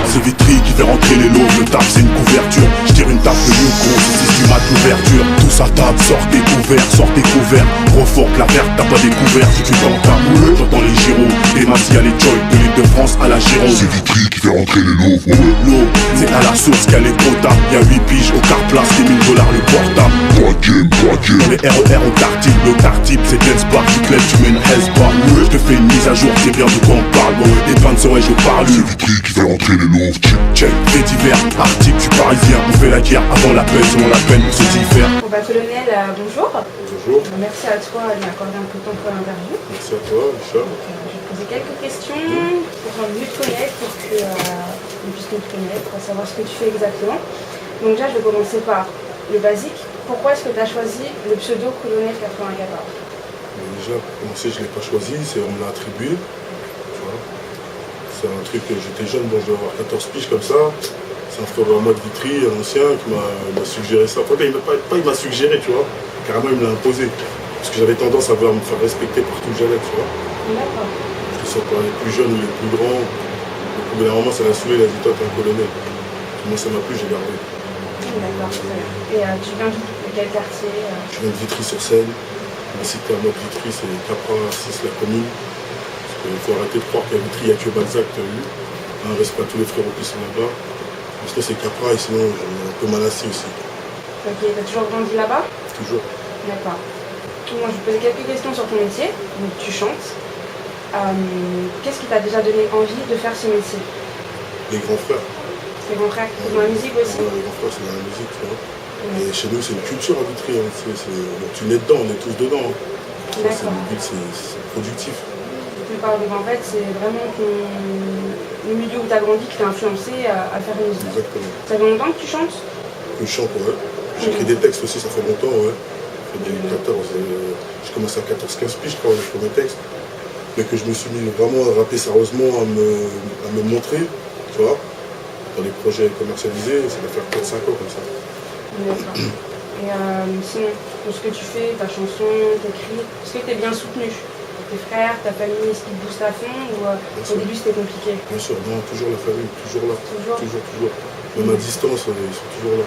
C'est Vitry qui fait rentrer les lots. Le taf c'est une couverture. J'tire une table de mieux gros, c'est du mat l'ouverture. Tous à table, sortez couverts. Reforte la verte, t'as pas découvert. Si tu tentes à mouler, j'entends les gyros. Des masses, y'a les joy, de l'île de France à la Gironde. C'est Vitry qui fait rentrer les lots. L'eau, c'est à la source qu'elle est potable. Y'a 8 piges au car place, c'est 1000 $ le portable. Dans les RER on tartine, le tartip c'est dance bar. Tu clèves, tu mets une S-bar. Je te fais une mise à jour, c'est bien de quoi on parle. Les bandes sont je parle. C'est Vitry qui fait rentrer les lots. Check, fait divers, article, tu parisien. On fait la guerre avant la paix, selon la peine, on se diffère. Bon bah colonel, bonjour. Bonjour. Merci à toi de m'accorder un peu de temps pour l'interview. Merci à toi, Michel. Je vais te poser quelques questions pour mieux te connaître, pour que on puisse mieux te connaître, pour savoir ce que tu fais exactement. Donc déjà, je vais commencer par le basique. Pourquoi est-ce que tu as choisi le pseudo colonel 94? Déjà, pour commencer, je ne l'ai pas choisi, on me l'a attribué. Tu vois. C'est un truc que j'étais jeune, bon, je dois avoir 14 piges comme ça. C'est un frère à moi de Vitry, un ancien, qui m'a suggéré ça. Enfin, il m'a suggéré, tu vois. Carrément, il me l'a imposé. Parce que j'avais tendance à vouloir me faire respecter partout où j'allais, tu vois. D'accord. Que ce soit par les plus jeunes ou les plus grands. Donc, au bout d'un moment, ça l'a saoulé, il a dit, toi, t'es un colonel. Moi, ça m'a plu, j'ai gardé. D'accord, très bien. Et tu viens de quel quartier Je viens de Vitry-sur-Seine. La cité à moi de Vitry, c'est Capra, 6, la commune. Il faut arrêter de croire qu'à Vitry, il n'y a que Balzac, tu as vu. On ne reste pas tous les frérots qui sont là-bas. Parce que c'est Capra et sinon, on est un peu mal assis aussi. Ok, t'as toujours grandi là-bas? Toujours. D'accord. Moi, je vais poser quelques questions sur ton métier. Donc, tu chantes. Qu'est-ce qui t'a déjà donné envie de faire ce métier? Les grands frères. Les grands frères, c'est dans la musique aussi? Ouais, les grands frères, c'est dans la musique, tu vois. Et chez nous, c'est une culture à Vitry. Hein. Donc, tu nais dedans, on est tous dedans. Hein. Le but, c'est productif. En fait, c'est vraiment le milieu où tu as grandi qui t'a influencé à faire une musique. Exactement. Ça fait longtemps que tu chantes? Je chante, ouais. J'écris des textes aussi, ça fait longtemps, ouais. Ça fait 2014. J'ai commencé à 14-15 piges, je crois, les premiers textes. Mais que je me suis mis vraiment à rapper sérieusement, à me montrer, tu vois. Dans les projets commercialisés, ça va faire 4-5 ans comme ça. D'accord. Et sinon, pour ce que tu fais, ta chanson, t'écris, est-ce que tu es bien soutenu? Tes frères, ta famille, est-ce qu'ils te boostent à fond ou au début c'était compliqué? Bien sûr, non, toujours la famille, toujours là. Toujours. Même à distance, ils sont toujours là.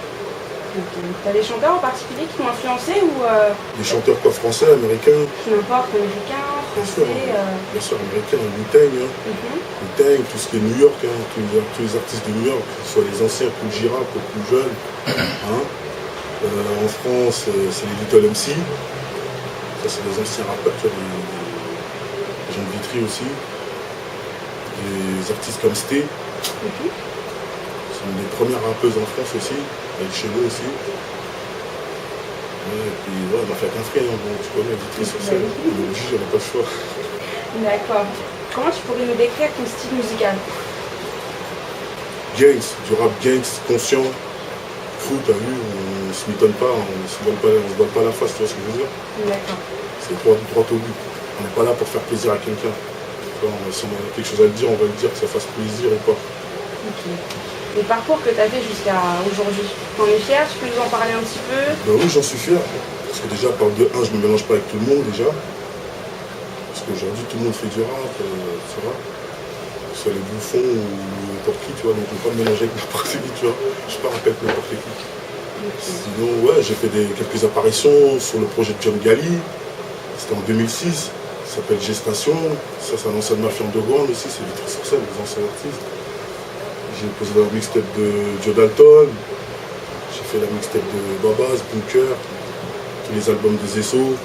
Okay. T'as des chanteurs en particulier qui t'ont influencé ou Des chanteurs quoi, français, américains? N'importe, américains, français. Bien sûr, américains, Wu-Tang, hein. Wu-Tang, tout ce qui est New York, hein. tous les artistes de New York, que ce soit les anciens, plus Gira, plus jeunes. Hein. En France, c'est les Little MC. Ça, c'est les anciens rappeurs, tu vois, les gens de Vitry aussi. Des artistes comme Sté. C'est une des premières rappeuses en France aussi, avec Chelo aussi. Ouais, et puis ouais, on a fait qu'un frère, hein. Bon, tu connais Vitry sur scène, on est obligé, on n'a pas le choix. D'accord. Comment tu pourrais nous décrire ton style musical? Gangs, du rap gangs, conscient, fou, t'as vu, on se mitonne pas, on se donne pas la face, tu vois ce que je veux dire? D'accord. C'est droit au but. On n'est pas là pour faire plaisir à quelqu'un. Si on a quelque chose à le dire, on va le dire, que ça fasse plaisir ou pas. Ok. Le parcours que tu as fait jusqu'à aujourd'hui, t'en es fier? Tu peux nous en parler un petit peu? Ben oui, j'en suis fier. Parce que déjà, par de 1, je ne me mélange pas avec tout le monde déjà. Parce qu'aujourd'hui, tout le monde fait du rap, tu vois. Que ce soit les bouffons ou n'importe qui, tu vois. Donc je ne peux pas me mélanger avec n'importe qui, tu vois. Je ne suis pas rappelé avec n'importe qui. Okay. Sinon, ouais, j'ai fait quelques apparitions sur le projet de John Gali. C'était en 2006. Ça s'appelle Gestation. Ça, c'est un ancien de ma firme de Grande aussi. C'est Vitry-sur-Seine, les anciens artistes. J'ai posé dans la mixtape de Joe Dalton. J'ai fait la mixtape de Babas, Bunker. Tous les albums de Zesso.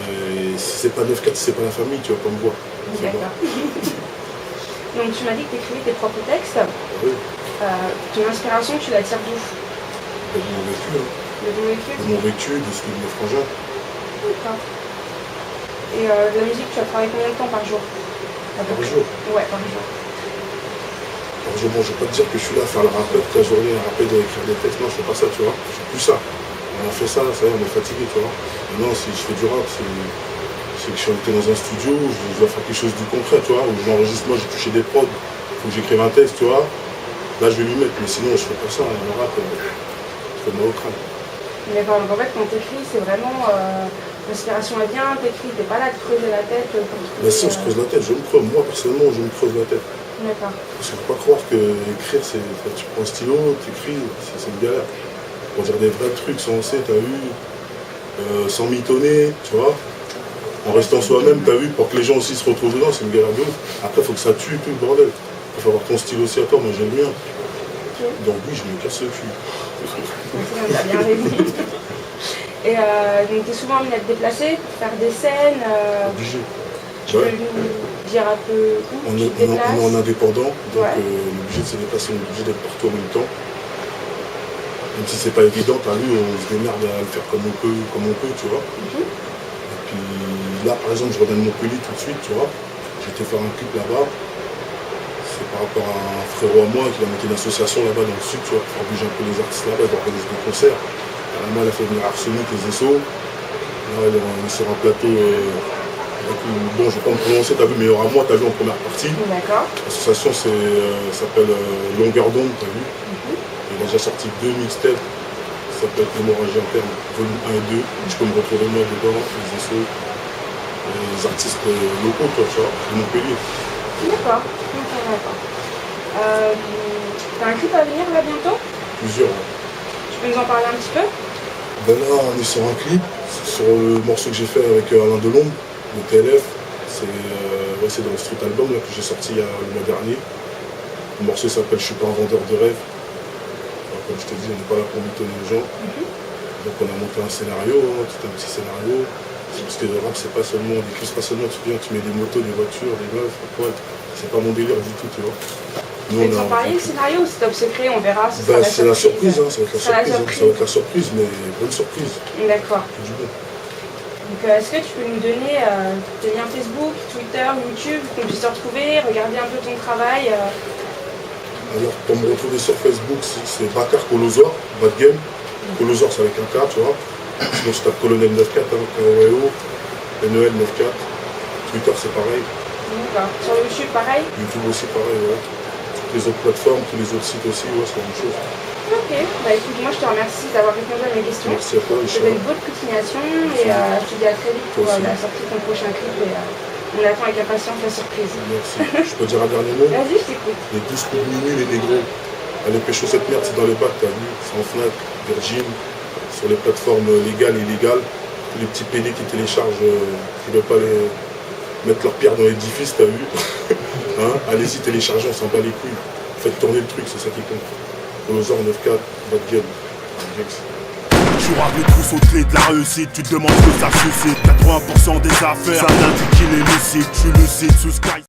Et si c'est pas 9-4, si c'est pas la famille, tu vas pas me voir. D'accord. Donc tu m'as dit que tu écrivais tes propres textes. Oui. Ton inspiration, tu la tires d'où? De mon vécu. Hein. De ton vécu? De mon vécu, de ce que de mes frangins. D'accord. Et la musique, tu as travaillé combien de temps par jour? Par jour? Ouais, par jour. Par jour, bon, je vais pas te dire que je suis là à faire le rappeur toute la journée, à rapper, écrire des textes. Non, je fais pas ça, tu vois. Je fais plus ça. On a fait ça, ça y est, on est fatigué, tu vois. Maintenant, si je fais du rap, c'est que je suis invité dans un studio, je dois faire quelque chose de concret, tu vois, où j'enregistre, moi j'ai touché des prods, il faut que j'écrive un texte, tu vois. Là, je vais m'y mettre, mais sinon, je fais pas ça, le rap, je fais mal au crâne. D'accord, donc en fait, quand t'écris, c'est vraiment l'inspiration elle vient, t'écris, t'es pas là à te creuser la tête. Mais si on se creuse la tête, je me creuse, moi personnellement, je me creuse la tête. D'accord. Parce qu'il ne faut pas croire que écrire, c'est. Tu prends un stylo, tu écris, c'est une galère. Pour dire des vrais trucs sensés, t'as vu, sans mitonner, tu vois. En restant soi-même, t'as vu, pour que les gens aussi se retrouvent dedans, c'est une galère de ouf. Après, il faut que ça tue tout le bordel. Il faut avoir ton style aussi à toi, moi j'ai le mien. Ok. Donc oui, je me casse le cul. On a bien réussi. Et donc, tu es souvent amené à te déplacer, faire des scènes. Obligé. Tu peux Ouais. nous dire un peu où On tu est te déplaces? en indépendant, donc Ouais. on est obligé de se déplacer, on est obligé d'être partout en même temps. Même si c'est pas évident, t'as vu, on se démerde à le faire comme on peut, tu vois. Mhm. Et puis là, par exemple, je reviens de Montpellier tout de suite, tu vois. J'étais faire un clip là-bas. C'est par rapport à un frérot à moi qui a monté une association là-bas dans le sud, tu vois, pour faire bouger un peu les artistes là-bas, ils organisent des concerts. Là, elle a fait venir Arsenic, les ESSO. Là, elle est sur un plateau. Bon, je vais pas me prononcer, t'as vu, meilleur à moi, t'as vu en première partie. D'accord. L'association s'appelle Longueur d'onde, t'as vu. Mhm. Il a déjà sorti 2 mixtapes. Ça s'appelle Hémorragie interne, volume 1 et 2. Je peux me retrouver moi dedans, les ESSO, les artistes locaux, toi, tu vois, de Montpellier. D'accord. Ok, d'accord. T'as un clip à venir là bientôt? Plusieurs. Tu peux nous en parler un petit peu? Ben là, on est sur un clip, c'est sur le morceau que j'ai fait avec Alain Delon, le TLF. C'est dans le street album là, que j'ai sorti le mois dernier. Le morceau s'appelle Je suis pas un vendeur de rêves. Alors, comme je te dis, on n'est pas là pour mitonner les gens. Donc on a monté un scénario, hein, tout un petit scénario. Parce que le rap, c'est pas seulement des clips, c'est pas seulement tu viens, tu mets des motos, des voitures, des meufs, quoi. C'est pas mon délire du tout, tu vois. Tu peux nous en parler le scénario ou c'est top secret? On verra. Ce sera Ben, c'est la surprise, hein, ça va être la Ce sera la surprise, hein, ça va être la surprise, mais bonne surprise. D'accord. C'est du bon. Donc, est-ce que tu peux nous donner tes liens Facebook, Twitter, YouTube, qu'on puisse te retrouver, regarder un peu ton travail Alors, pour me retrouver sur Facebook, c'est Bakar Kolozor, Bad Game. Kolozor, c'est avec un K, tu vois. Sinon, je tape Colonel 94, K-O-E-O, NEL 94. Twitter, c'est pareil. D'accord. Sur YouTube, pareil? YouTube aussi, pareil, ouais. Toutes les autres plateformes, tous les autres sites aussi, ouais, c'est la même chose. Ok. Bah écoute, moi je te remercie d'avoir répondu à mes questions. Merci à toi, Je te Inch'Allah. souhaite une bonne continuation et je te dis à très vite pour Toi aussi. la sortie de ton prochain clip et on attend avec impatience la surprise. Merci. Je peux dire un dernier mot? Vas-y, je t'écoute. Les 12 coups de minuit, les négros. Allez pécho cette merde, c'est dans les bacs, t'as vu. C'est en Fnac, Virgin, sur les plateformes légales et illégales. Tous les petits PD qui téléchargent, qui ne veulent pas mettre leur pierre dans l'édifice, t'as vu. Hein, allez-y, téléchargez, on s'en bat les couilles. Faites tourner le truc, c'est ça qui compte. Kolozor 94, Bad Game. Tu raves le trousseau de clés de la réussite, tu te demandes ce que ça suscite. 80% des affaires, ça l'indique qu'il est lucide, je suis lucide sous Sky.